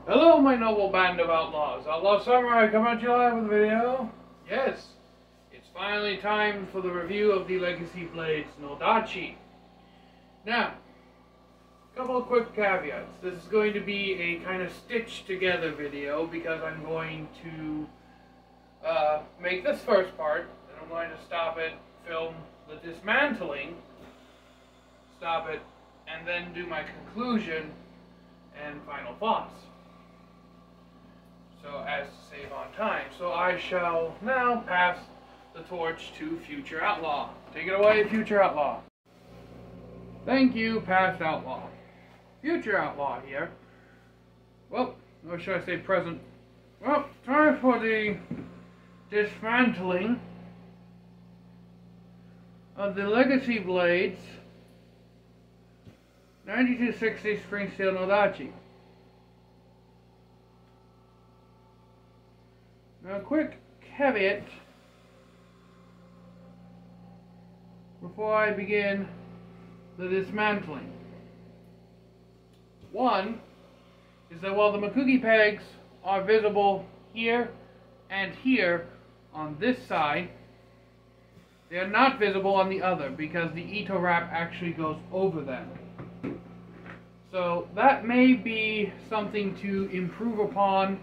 Hello, my noble band of outlaws. Outlaw Samurai coming at you live with a video. Yes, it's finally time for the review of the Legacy Blades Nodachi. Now, a couple of quick caveats. This is going to be a kind of stitched together video because I'm going to make this first part, and I'm going to stop it, film the dismantling, stop it, and then do my conclusion and final thoughts. So as to save on time. So I shall now pass the torch to Future Outlaw. Take it away, Future Outlaw. Thank you, past outlaw. Future Outlaw here. Well, or should I say present? Well, time for the dismantling of the Legacy Blades 9260 spring steel Nodachi. Now, a quick caveat before I begin the dismantling. One is that while the mikugi pegs are visible here and here on this side, they are not visible on the other because the Ito wrap actually goes over them. So that may be something to improve upon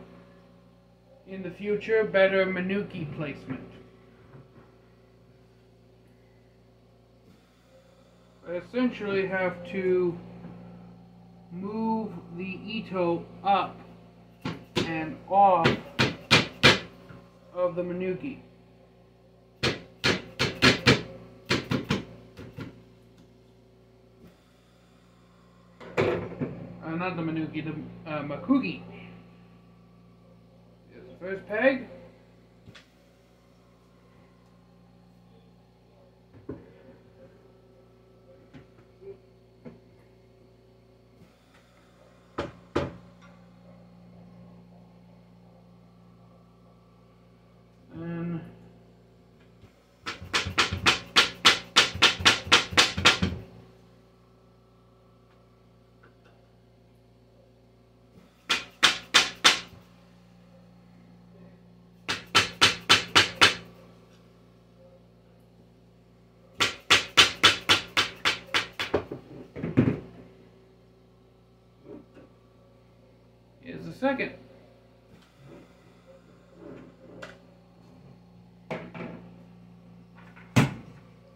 in the future, better mikugi placement. I essentially have to move the Ito up and off of the mikugi. Not the mikugi, the mikugi. Here's the first peg. And here's the second.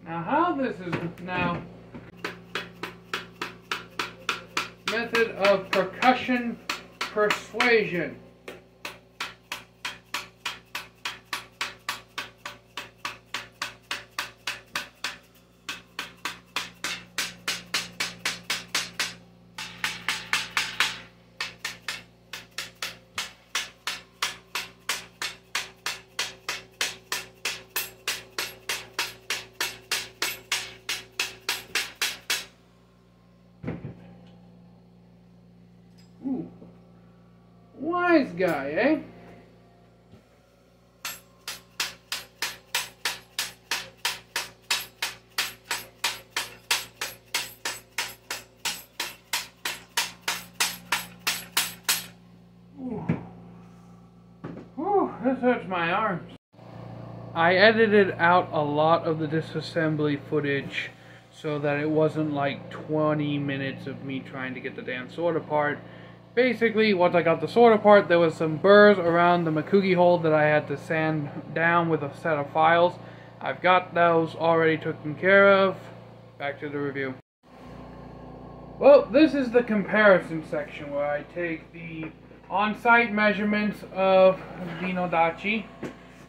Now how this is now method of percussion persuasion. Ooh, wise guy, eh? Ooh. Ooh, this hurts my arms. I edited out a lot of the disassembly footage so that it wasn't like 20 minutes of me trying to get the damn sword apart. Basically, once I got the sword apart, there was some burrs around the mikugi hole that I had to sand down with a set of files. I've got those already taken care of. Back to the review. Well, this is the comparison section where I take the on-site measurements of the Nodachi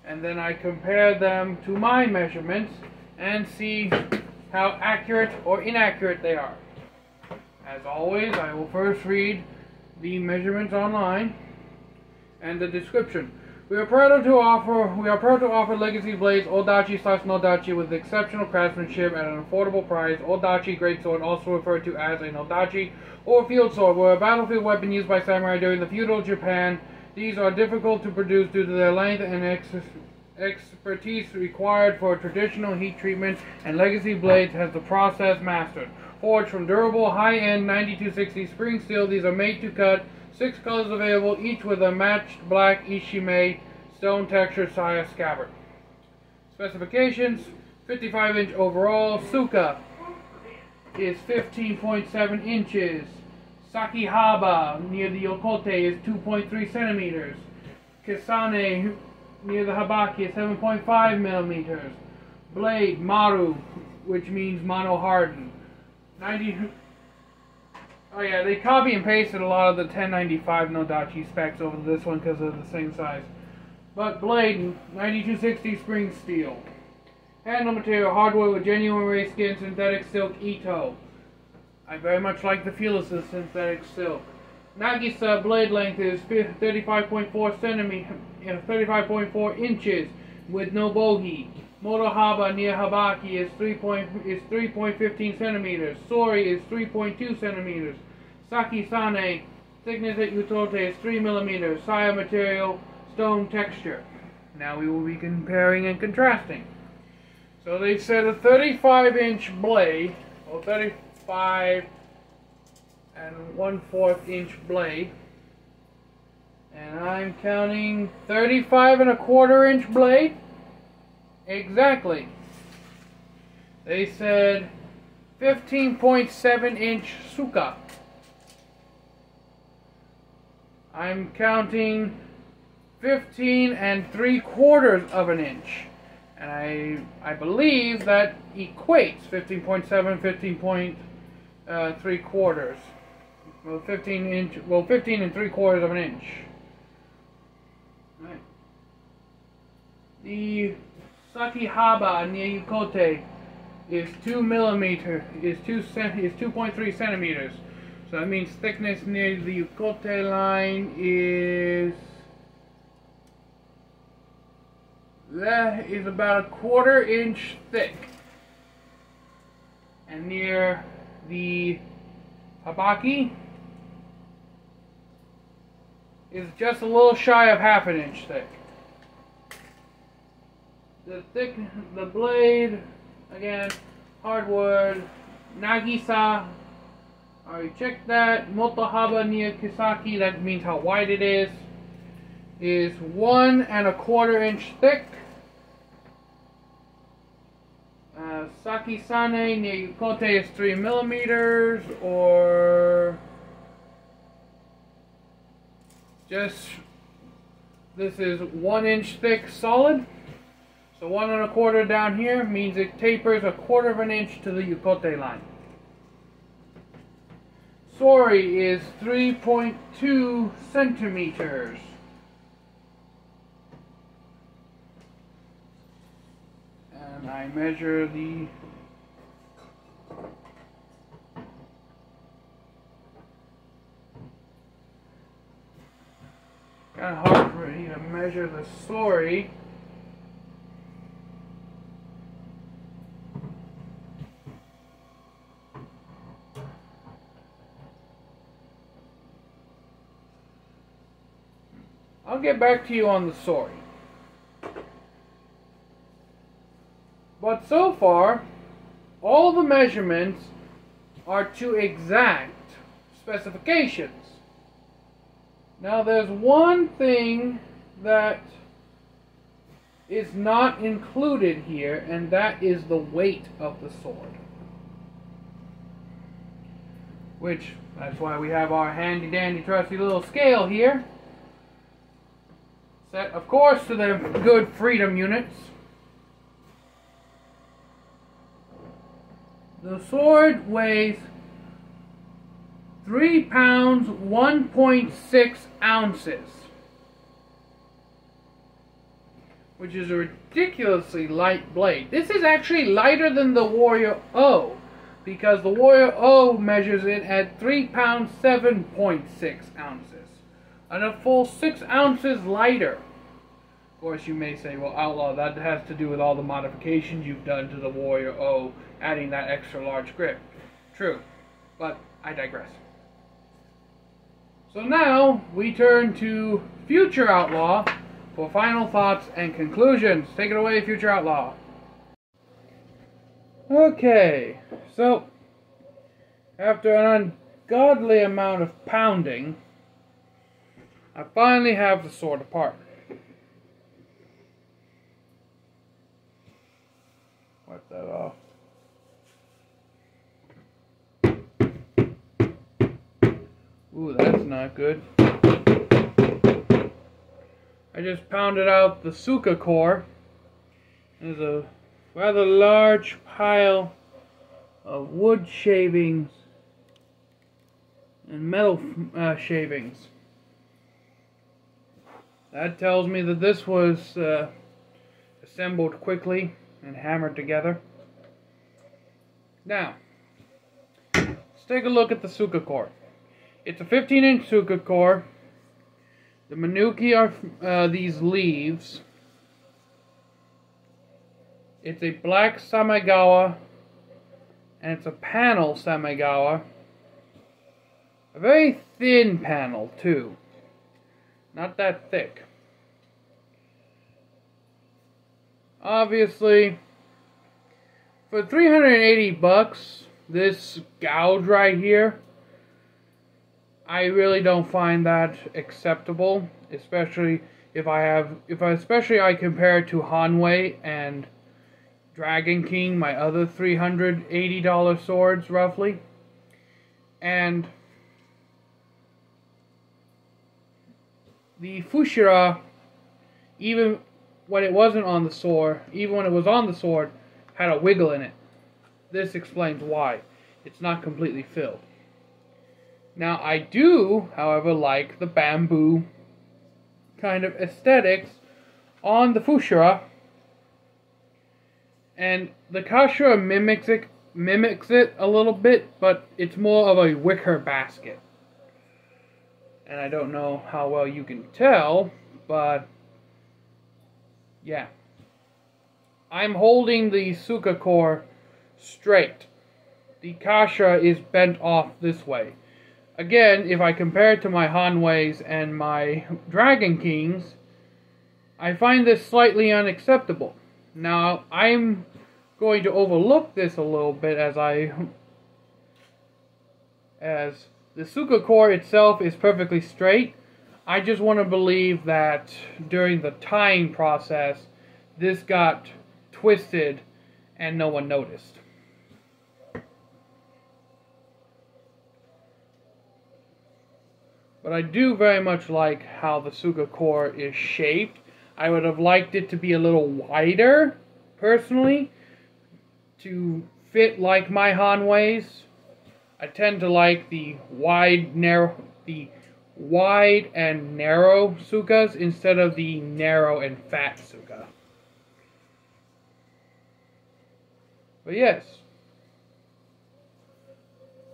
and then I compare them to my measurements and see how accurate or inaccurate they are. As always, I will first read the measurements online and the description. We are proud to offer Legacy Blades Odachi/Nodachi with exceptional craftsmanship at an affordable price. Odachi greatsword, also referred to as a Nodachi or field sword, were a battlefield weapon used by samurai during the feudal Japan. These are difficult to produce due to their length and expertise required for traditional heat treatment, and Legacy Blades has the process mastered. Forged from durable, high-end 9260 spring steel, these are made to cut 6 colors available, each with a matched black ishime stone textured saya scabbard. Specifications: 55-inch overall. Suka is 15.7 inches. Sakihaba near the yokote is 2.3 centimeters. Kisane near the habaki is 7.5 millimeters. Blade maru, which means mono hardened. 90. Oh yeah, they copy and pasted a lot of the 1095 Nodachi specs over this one because of the same size. But blade 9260 spring steel. Handle material hardwood with genuine ray skin synthetic silk Ito. I very much like the feel of the synthetic silk. Nagisa blade length is 35.4 centimeters, 35.4 inches with no bogi. Motohaba near habaki is 3.15 centimeters. Sori is 3.2 centimeters. Sakisane thickness at utote is 3 millimeters. Saya material stone texture. Now we will be comparing and contrasting. So they said a 35-inch blade, or 35 and 1/4 inch blade, and I'm counting 35 and a quarter inch blade. Exactly. They said 15.7 inch suka. I'm counting 15 and 3/4 of an inch. And I believe that equates 15.7, 15.3/4. Well, 15 and 3/4 of an inch. Right. The Sakihaba near Yukote is 2 millimeter, is 2.3 centimeters. So that means thickness near the Yukote line is about a 1/4 inch thick, and near the habaki is just a little shy of 1/2 inch thick. The blade, again, hardwood, Nagisa, already checked that. Motohaba near Kisaki, that means how wide it is 1 1/4 inch thick. Sakisane near Yukote is 3 millimeters, or just, this is 1 inch thick solid. So 1 1/4 down here means it tapers 1/4 of an inch to the Yukote line. Sori is 3.2 centimeters. And I measure the kind of hard for me to measure the sori. I'll get back to you on the sori. But so far, all the measurements are to exact specifications. Now there's one thing that is not included here, and that is the weight of the sword. Which, that's why we have our handy dandy trusty little scale here. Set, of course, to the good freedom units. The sword weighs 3 pounds 1.6 ounces, which is a ridiculously light blade. This is actually lighter than the Warrior O, because the Warrior O measures it at 3 pounds 7.6 ounces, and a full 6 ounces lighter. Of course, you may say, well, Outlaw, that has to do with all the modifications you've done to the Warrior O, adding that extra large grip. True, but I digress. So now, we turn to Future Outlaw for final thoughts and conclusions. Take it away, Future Outlaw. Okay, so, after an ungodly amount of pounding, I finally have the sword apart. Wipe that off. Ooh, that's not good. I just pounded out the Suka core. There's a rather large pile of wood shavings and metal shavings. That tells me that this was assembled quickly and hammered together. Now, let's take a look at the Suka core. It's a 15-inch Suka core. The mikugi are these leaves. It's a black samigawa, and it's a panel samigawa. A very thin panel, too. Not that thick. Obviously, for 380 bucks, this gouge right here, I really don't find that acceptable, especially if I compare it to Hanwei and Dragon King, my other $380 swords roughly. And the fushira, even when it wasn't on the sword, even when it was on the sword, had a wiggle in it. This explains why. It's not completely filled. Now, I do, however, like the bamboo kind of aesthetics on the fushira, and the kashira mimics it a little bit, but it's more of a wicker basket. And I don't know how well you can tell, but yeah. I'm holding the Suka core straight. The kashira is bent off this way. Again, if I compare it to my Hanweis and my Dragon Kings, I find this slightly unacceptable. Now, I'm going to overlook this a little bit as the Suka core itself is perfectly straight. I just want to believe that during the tying process, this got twisted and no one noticed. But I do very much like how the Suka core is shaped. I would have liked it to be a little wider, personally, to fit like my Hanweis. I tend to like the wide and narrow Sukas instead of the narrow and fat Suka. But yes.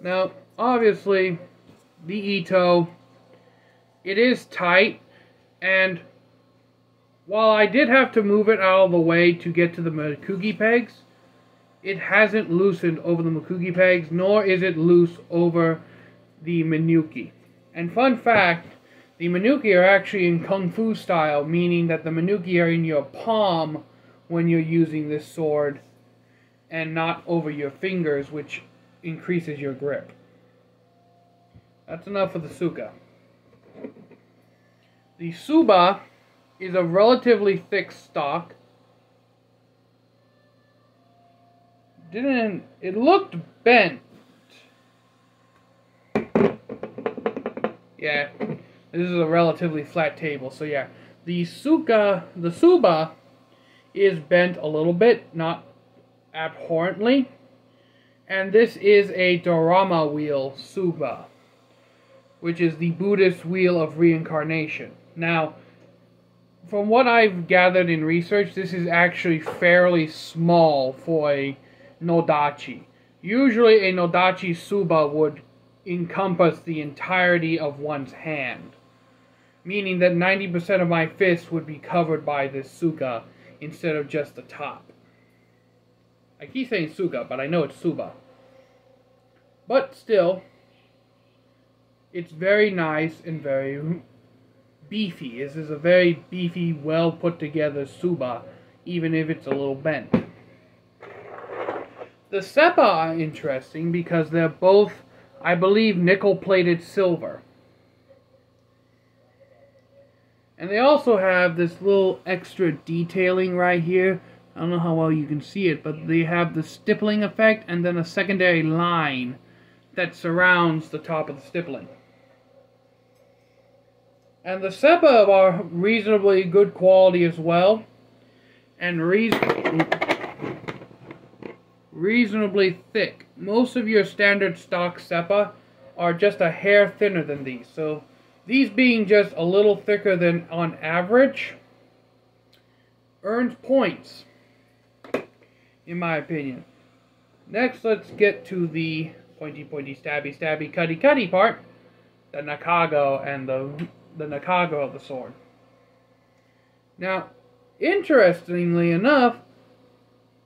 Now, obviously, the Ito, it is tight, and while I did have to move it out of the way to get to the mikugi pegs, it hasn't loosened over the mikugi pegs, nor is it loose over the minuki. And fun fact, the minuki are actually in Kung Fu style, meaning that the minuki are in your palm when you're using this sword, and not over your fingers, which increases your grip. That's enough for the Suka. The Suba is a relatively thick stock. It looked bent. Yeah, this is a relatively flat table, so yeah. The Suba is bent a little bit, not abhorrently. And this is a Dharma wheel Suba, which is the Buddhist wheel of reincarnation. Now, from what I've gathered in research, this is actually fairly small for a Nodachi. Usually a Nodachi Suba would encompass the entirety of one's hand, meaning that 90% of my fist would be covered by this Suka instead of just the top. I keep saying Suka, but I know it's Suba. But still, it's very nice and very beefy. This is a very beefy, well put together Suba, even if it's a little bent. The Seppa are interesting because they're both, I believe, nickel-plated silver. And they also have this little extra detailing right here. I don't know how well you can see it, but they have the stippling effect and then a secondary line that surrounds the top of the stippling. And the seppa are reasonably good quality as well, and reasonably thick. Most of your standard stock seppa are just a hair thinner than these, so these being just a little thicker than on average earns points, in my opinion. Next, let's get to the pointy, stabby, cutty part, the nakago and the nakago of the sword. Now, interestingly enough,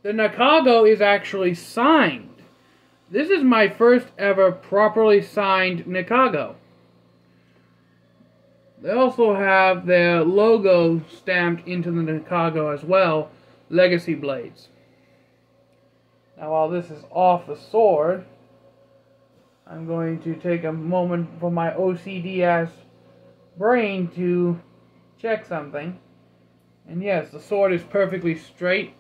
the nakago is actually signed. This is my first ever properly signed nakago. They also have their logo stamped into the nakago as well, Legacy Blades. Now, while this is off the sword, I'm going to take a moment for my OCD-ass brain to check something. And yes, the sword is perfectly straight.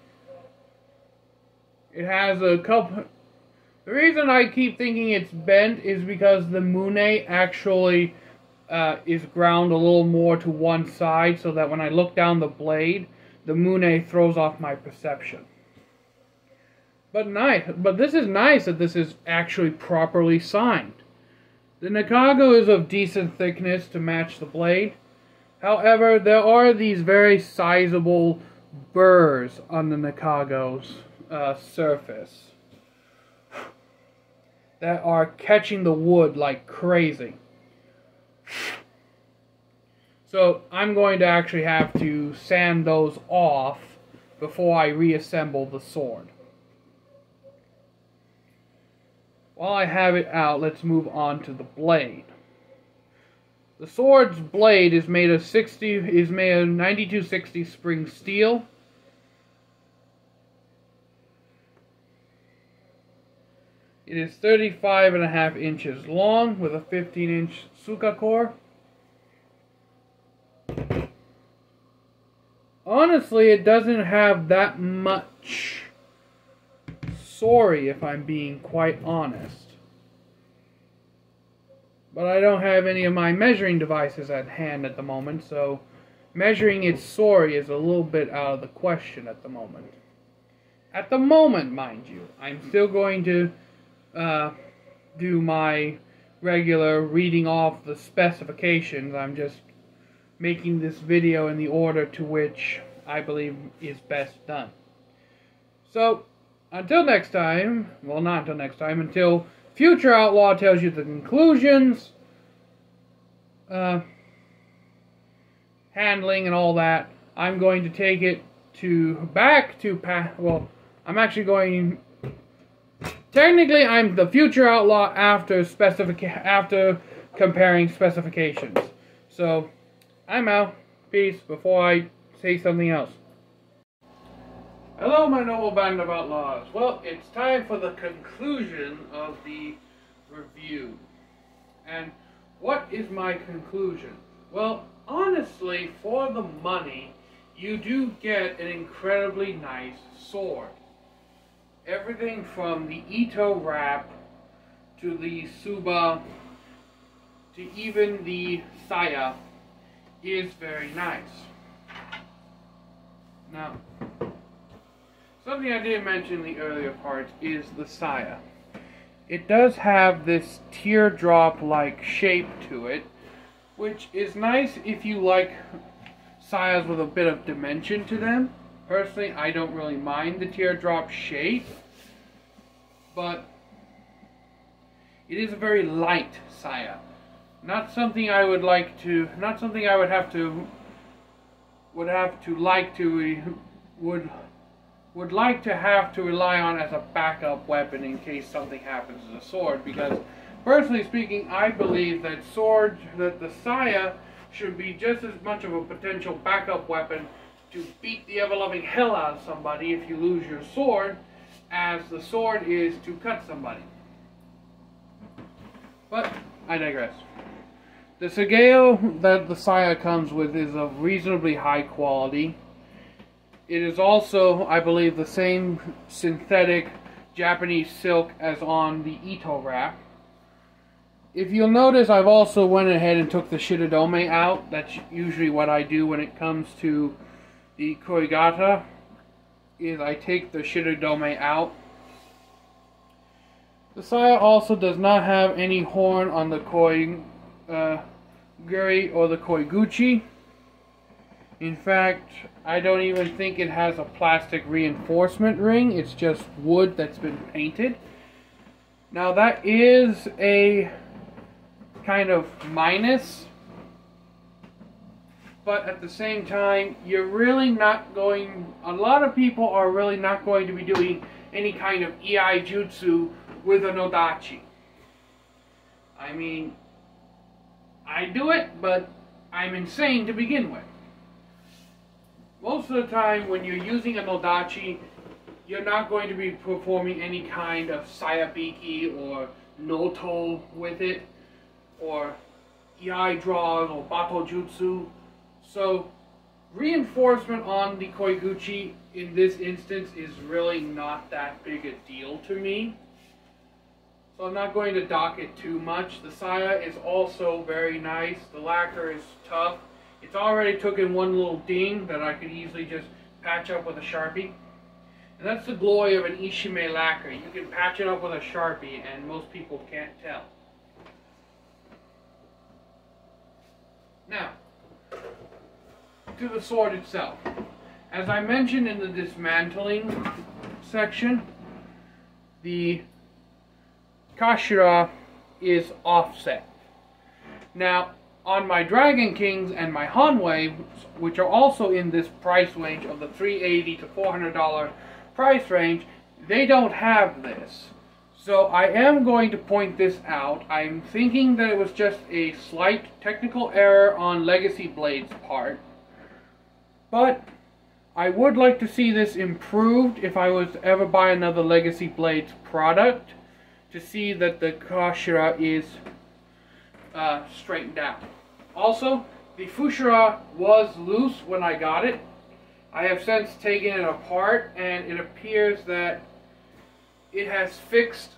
It has a couple... The reason I keep thinking it's bent is because the mune actually is ground a little more to one side, so that when I look down the blade, the mune throws off my perception. But this is nice that this is actually properly signed. The nakago is of decent thickness to match the blade. However, there are these very sizable burrs on the nakago's surface that are catching the wood like crazy. So I'm going to actually have to sand those off before I reassemble the sword. While I have it out, let's move on to the blade. The sword's blade is made of 9260 spring steel. It is 35.5 inches long with a 15-inch suka core. Honestly, it doesn't have that much sorry, if I'm being quite honest. But I don't have any of my measuring devices at hand at the moment, so measuring its sorry is a little bit out of the question at the moment. At the moment, mind you, I'm still going to do my regular reading off the specifications. I'm just making this video in the order to which I believe is best done. So, until next time, well, not until next time, until Future Outlaw tells you the conclusions, handling and all that, I'm going to take it well, I'm actually going, technically I'm the Future Outlaw after comparing specifications. So, I'm out. Peace, before I say something else. Hello, my noble band of outlaws. Well, it's time for the conclusion of the review. And what is my conclusion? Well, honestly, for the money, you do get an incredibly nice sword. Everything from the Ito wrap to the Suba to even the Saya is very nice. Now, something I didn't mention in the earlier parts is the Saya. It does have this teardrop-like shape to it, which is nice if you like Sayas with a bit of dimension to them. Personally, I don't really mind the teardrop shape, but it is a very light Saya. Not something I would like to, not something I would have to have to rely on as a backup weapon in case something happens to the sword, because personally speaking, I believe that the Saya should be just as much of a potential backup weapon to beat the ever-loving hell out of somebody if you lose your sword, as the sword is to cut somebody. But I digress. The sageo that the saya comes with is of reasonably high quality. It is also, I believe, the same synthetic Japanese silk as on the Ito wrap. If you'll notice, I've also went ahead and took the shirodome out. That's usually what I do when it comes to the koigata, is I take the shirodome out. The saya also does not have any horn on the koi guri or the koiguchi. In fact, I don't even think it has a plastic reinforcement ring. It's just wood that's been painted. Now that is a kind of minus, but at the same time, you're really not going, a lot of people are really not going to be doing any kind of ei jutsu with a Nodachi. I mean, I do it, but I'm insane to begin with. Most of the time when you're using a Nodachi, you're not going to be performing any kind of sayabiki or noto with it, or ei draws or bato jutsu. So reinforcement on the koiguchi in this instance is really not that big a deal to me. So I'm not going to dock it too much. The saya is also very nice. The lacquer is tough. It's already taken one little ding that I could easily just patch up with a Sharpie. And that's the glory of an Ishime lacquer. You can patch it up with a Sharpie and most people can't tell. Now, to the sword itself. As I mentioned in the dismantling section, the kashira is offset. Now, on my Dragon Kings and my hanwei, which are also in this price range of the $380 to $400 price range, they don't have this. So I am going to point this out. I'm thinking that it was just a slight technical error on Legacy Blade's part. But I would like to see this improved if I was to ever buy another Legacy Blades product, to see that the kashira is straightened out. Also, the fushira was loose when I got it. I have since taken it apart and it appears that it has fixed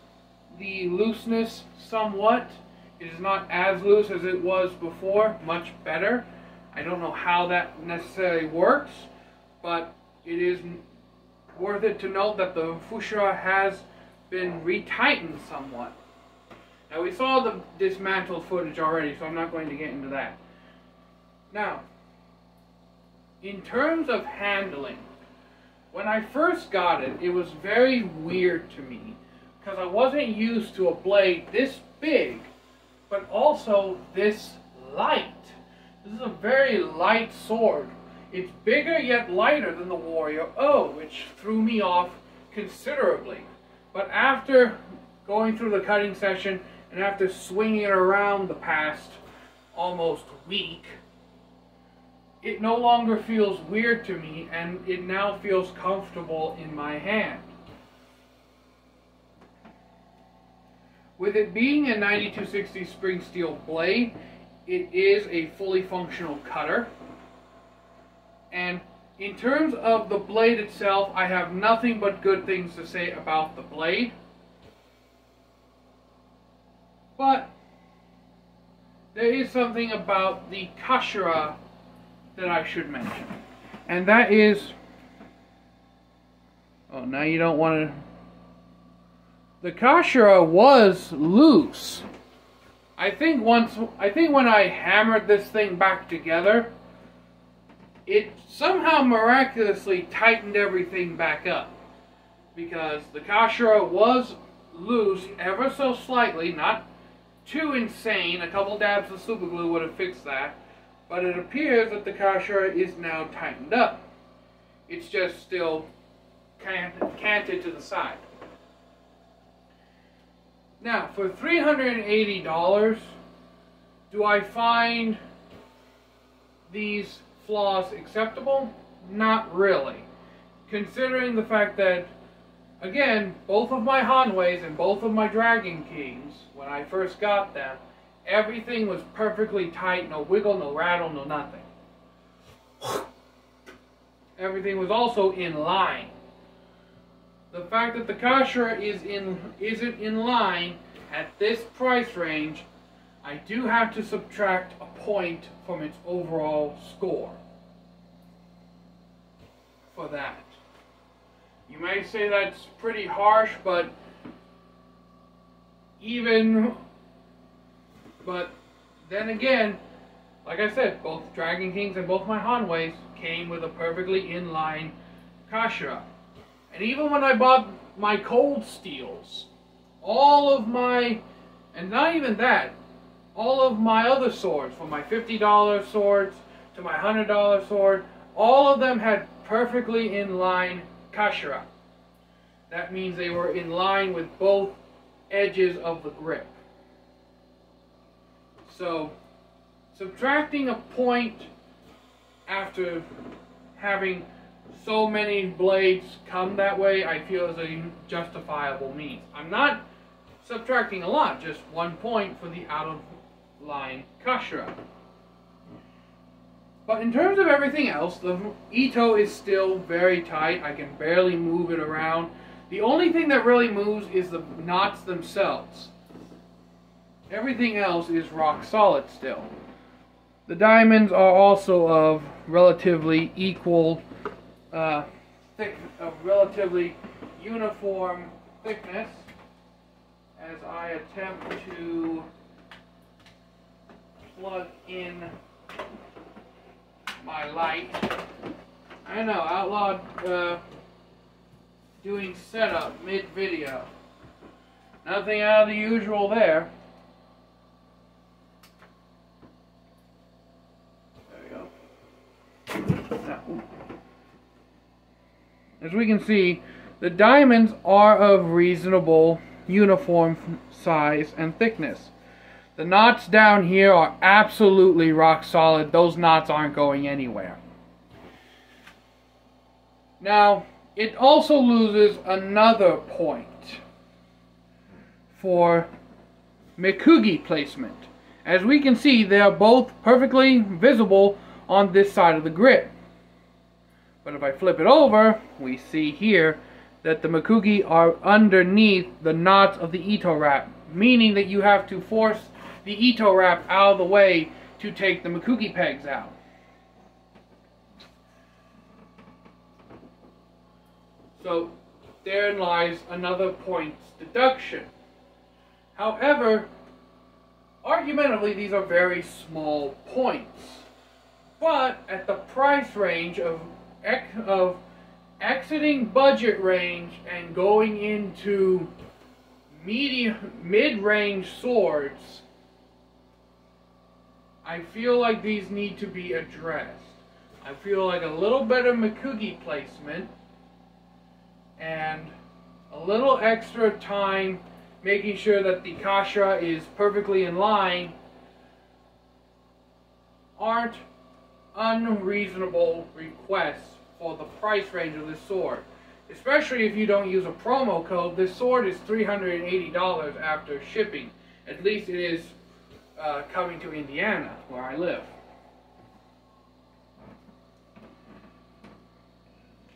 the looseness somewhat. It is not as loose as it was before, much better. I don't know how that necessarily works, but it is worth it to note that the fushira has been retightened somewhat. Now we saw the dismantled footage already, so I'm not going to get into that. Now, in terms of handling, when I first got it, it was very weird to me because I wasn't used to a blade this big, but also this light. This is a very light sword. It's bigger yet lighter than the Warrior O, which threw me off considerably. But after going through the cutting session and after swinging it around the past almost week, it no longer feels weird to me, and it now feels comfortable in my hand. With it being a 9260 spring steel blade, it is a fully functional cutter. And in terms of the blade itself, I have nothing but good things to say about the blade. But there is something about the kashira that I should mention. And that is... oh, now you don't want to... the kashira was loose. I think when I hammered this thing back together, it somehow miraculously tightened everything back up. Because the kashira was loose ever so slightly, not too insane. A couple dabs of super glue would have fixed that. But it appears that the kashira is now tightened up. It's just still canted to the side. Now, for $380, do I find these flaws acceptable? Not really. Considering the fact that, again, both of my hanweis and both of my Dragon Kings, when I first got them, Everything was perfectly tight, no wiggle, no rattle, no nothing. Everything was also in line. The fact that the kashira isn't in line at this price range, I do have to subtract a point from its overall score for that. You may say that's pretty harsh, but then again, like I said, both Dragon Kings and both my hanweis came with a perfectly in-line kashira. And even when I bought my cold steels, and not even that, all of my other swords, from my $50 swords to my $100 sword, all of them had perfectly in-line kashira. That means they were in line with both edges of the grip. So, subtracting a point after having so many blades come that way, I feel is a justifiable means. I'm not subtracting a lot, just 1 point for the out-of-line kashira. But in terms of everything else, the ito is still very tight. I can barely move it around. The only thing that really moves is the knots themselves. Everything else is rock solid still. The diamonds are also of relatively equal, relatively uniform thickness, as I attempt to plug in my light. I know, outlawed doing setup mid-video. Nothing out of the usual there. As we can see, the diamonds are of reasonable uniform size and thickness. The knots down here are absolutely rock solid. Those knots aren't going anywhere. Now, it also loses another point for mikugi placement. As we can see, they are both perfectly visible on this side of the grip. But if I flip it over, we see here that the mikugi are underneath the knots of the ito wrap, meaning that you have to force the ito wrap out of the way to take the mikugi pegs out. So therein lies another points deduction. However, argumentatively, these are very small points. But at the price range of exiting budget range and going into mid-range swords, I feel like these need to be addressed. I feel like a little better mikugi placement and a little extra time making sure that the kashira is perfectly in line aren't unreasonable requests for the price range of this sword. Especially if you don't use a promo code. This sword is $380 after shipping. At least it is coming to Indiana, where I live.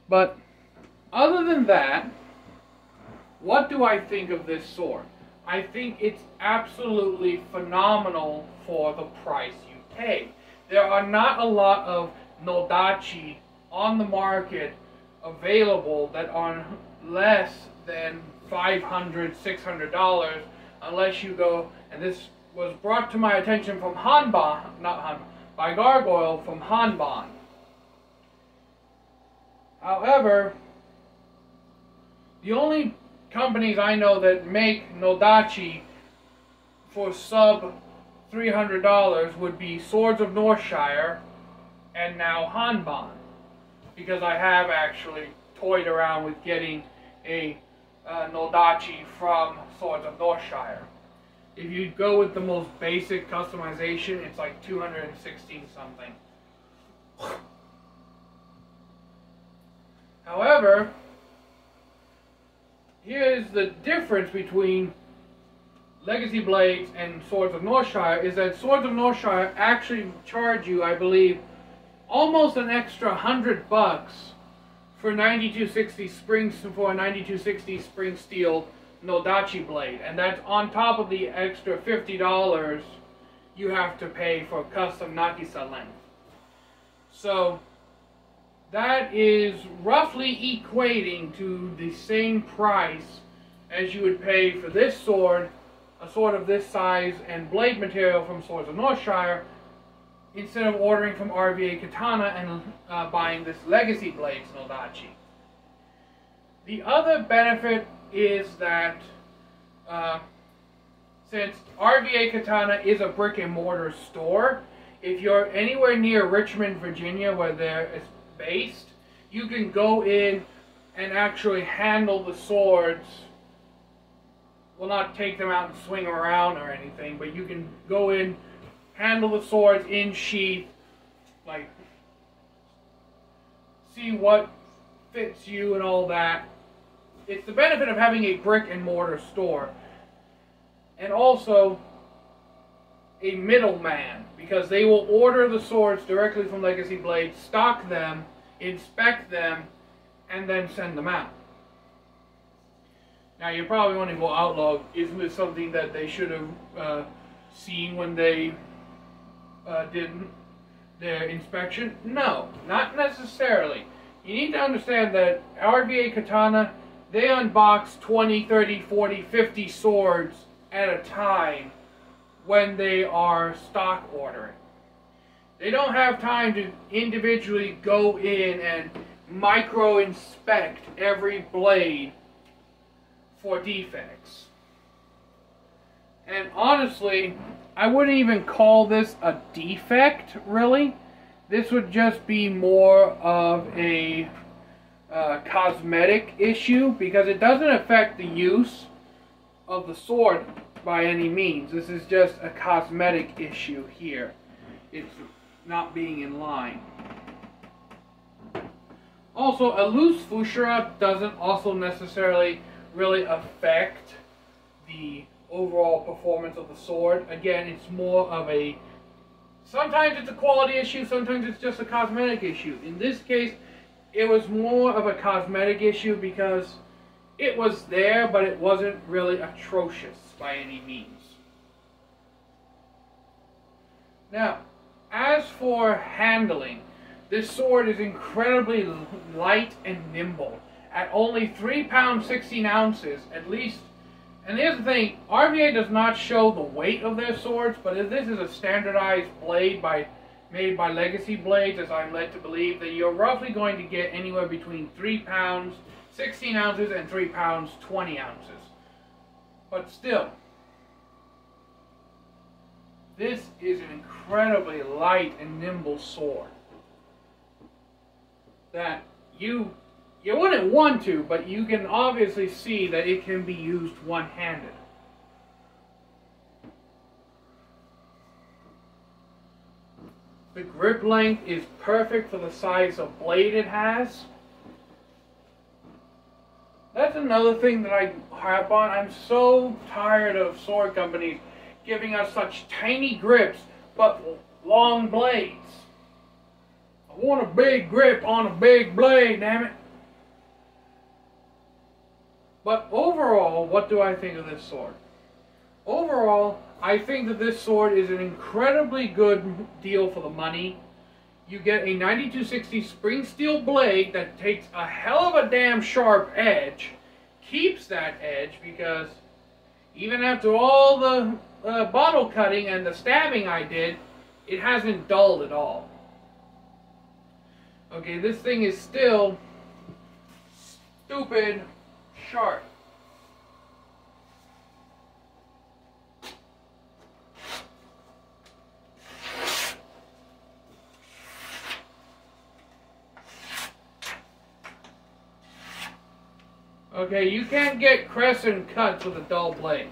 But other than that, what do I think of this sword? I think it's absolutely phenomenal for the price you pay. There are not a lot of Nodachi on the market available that are less than $500, $600 unless you go, and this was brought to my attention from by Gargoyle from Hanban. However, the only companies I know that make Nodachi for sub $300 would be Swords of Northshire and now Hanban, because I have actually toyed around with getting a Nodachi from Swords of Northshire. If you go with the most basic customization, it's like 216 something. However, here's the difference between Legacy Blades and Swords of Northshire is that Swords of Northshire actually charge you, I believe, almost an extra $100 for 9260 springs for a 9260 spring steel Nodachi blade, and that's on top of the extra $50 you have to pay for custom Nagisa length. So that is roughly equating to the same price as you would pay for this sword, a sword of this size and blade material from Swords of Northshire, instead of ordering from RVA Katana and buying this Legacy Blades Nodachi. The other benefit is that since RVA Katana is a brick and mortar store, if you're anywhere near Richmond, Virginia, where they're based, you can go in and actually handle the swords. Well, not take them out and swing them around or anything, but you can go in, handle the swords in sheath, like see what fits you and all that. It's the benefit of having a brick and mortar store. And also a middleman, because they will order the swords directly from Legacy Blades, stock them, inspect them, and then send them out. Now you're probably wondering, well, Outlaw, isn't this something that they should have seen when they did their inspection? No, not necessarily. You need to understand that RVA Katana, they unbox 20, 30, 40, 50 swords at a time when they are stock ordering. They don't have time to individually go in and micro-inspect every blade for defects. And honestly, I wouldn't even call this a defect, really. This would just be more of a cosmetic issue, because it doesn't affect the use of the sword by any means. This is just a cosmetic issue here. It's not being in line. Also, a loose fushira doesn't also necessarily really affect the overall performance of the sword. Again, it's more of a, sometimes it's a quality issue, sometimes it's just a cosmetic issue. In this case, it was more of a cosmetic issue because it was there, but it wasn't really atrocious by any means. Now, as for handling, this sword is incredibly light and nimble. At only 3 pounds 16 ounces, at least. And here's the thing, RVA does not show the weight of their swords, but if this is a standardized blade made by Legacy Blades, as I'm led to believe, that you're roughly going to get anywhere between 3 pounds 16 ounces and 3 pounds 20 ounces. But still, this is an incredibly light and nimble sword that you wouldn't want to, but you can obviously see that it can be used one-handed. The grip length is perfect for the size of blade it has. That's another thing that I harp on. I'm so tired of sword companies giving us such tiny grips, but long blades. I want a big grip on a big blade, damn it. But overall, what do I think of this sword? Overall, I think that this sword is an incredibly good deal for the money. You get a 9260 spring steel blade that takes a hell of a damn sharp edge, keeps that edge, because even after all the bottle cutting and the stabbing I did, it hasn't dulled at all. Okay, this thing is still stupid sharp. Okay, you can't get crescent cuts with a dull blade.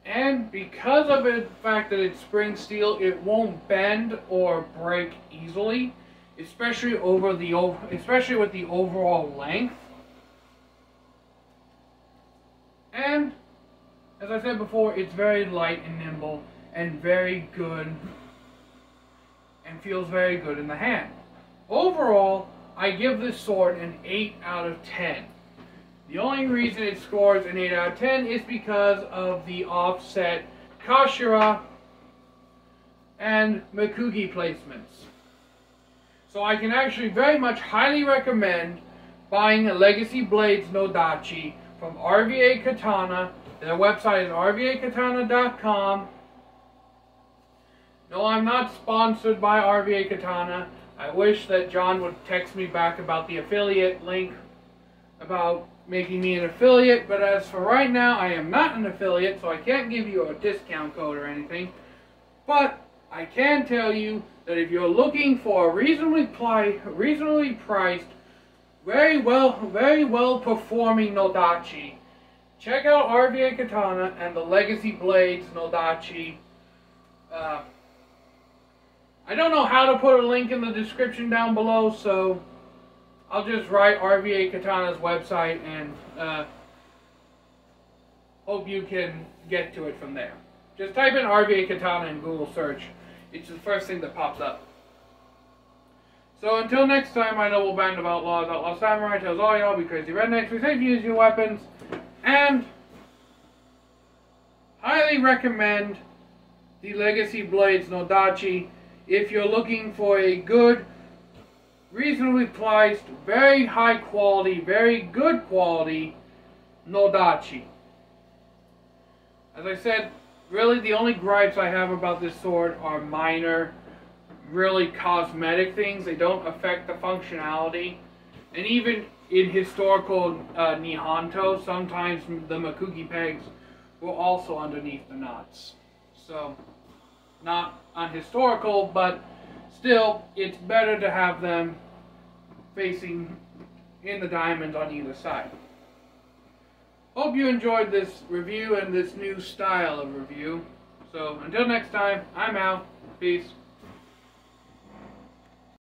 And because of the fact that it's spring steel, it won't bend or break easily. especially with the overall length. And as I said before, it's very light and nimble and very good and feels very good in the hand. Overall, I give this sword an 8 out of 10. The only reason it scores an 8 out of 10 is because of the offset kashira and mikugi placements. So I can actually very much highly recommend buying a Legacy Blades Nodachi from RVA Katana. Their website is rvakatana.com. No, I'm not sponsored by RVA Katana. I wish that John would text me back about the affiliate link, about making me an affiliate, but as for right now, I am not an affiliate, so I can't give you a discount code or anything. But I can tell you that if you're looking for a reasonably priced, very well performing Nodachi, check out RVA Katana and the Legacy Blades Nodachi. I don't know how to put a link in the description down below, so I'll just write RVA Katana's website and hope you can get to it from there. Just type in RVA Katana in Google search. It's the first thing that pops up. So until next time, my noble band of outlaws, outlaw samurai tells all y'all be crazy rednecks, be safe, use your weapons, and highly recommend the Legacy Blades Nodachi if you're looking for a good, reasonably priced, very high quality, very good quality Nodachi. As I said, really the only gripes I have about this sword are minor, really cosmetic things. They don't affect the functionality. And even in historical Nihonto, sometimes the mikugi pegs were also underneath the knots. So, not unhistorical, but still, it's better to have them facing in the diamonds on either side. Hope you enjoyed this review and this new style of review. So, until next time, I'm out. Peace.